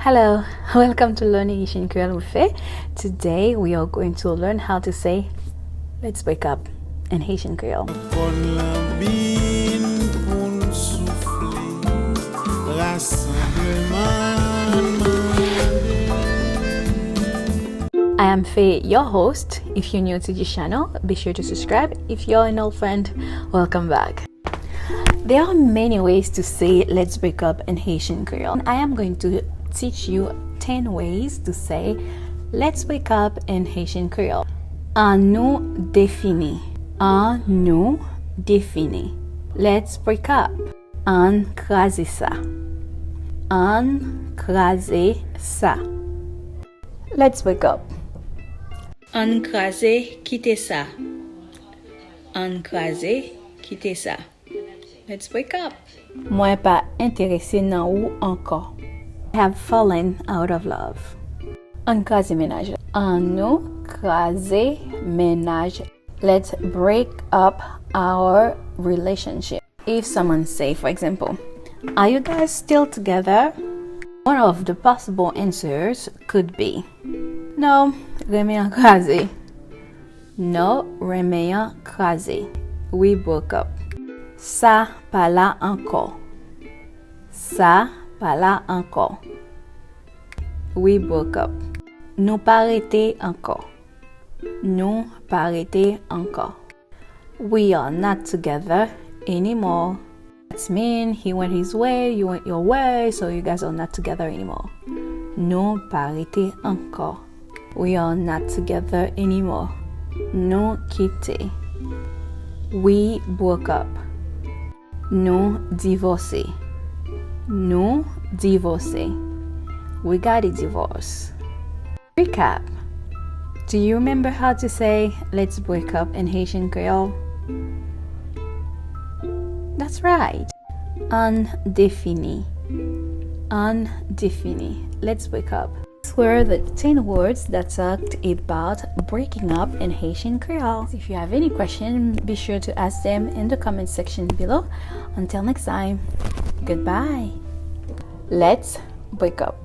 Hello, welcome to Learning Haitian Creole with Faye. Today we are going to learn how to say let's wake up in Haitian Creole. I am Faye, your host. If you're new to this channel, be sure to subscribe. If you're an old friend, welcome back. There are many ways to say let's wake up in Haitian Creole. I am going to teach you 10 ways to say let's wake up in Haitian Creole. Anko defini. Anko defini. Let's wake up. An kraze sa. An kraze sa. Let's wake up. An kraze kite sa. An kraze kite sa. Let's wake up. Mwen pa interese nan ou ankò. I have fallen out of love. An kraze menaj. Anko kraze menaj. Let's break up our relationship. If someone say, for example, are you guys still together? One of the possible answers could be no, remeyan kraze. No, remeyan kraze. We broke up. Sa pala ankò. Sa pala ankò. We broke up. Nou pa rete ankò. Nou pa rete ankò. We are not together anymore. That means he went his way, you went your way, so you guys are not together anymore. Nou pa rete ankò. We are not together anymore. Nou kite. We broke up. Nou divorce. Nou divorce. We got a divorce. Recap. Do you remember how to say let's break up in Haitian Creole? That's right. Undefini. Undefini. Let's wake up. These were the 10 words that talked about breaking up in Haitian Creole. If you have any questions, be sure to ask them in the comment section below. Until next time, goodbye. Let's wake up.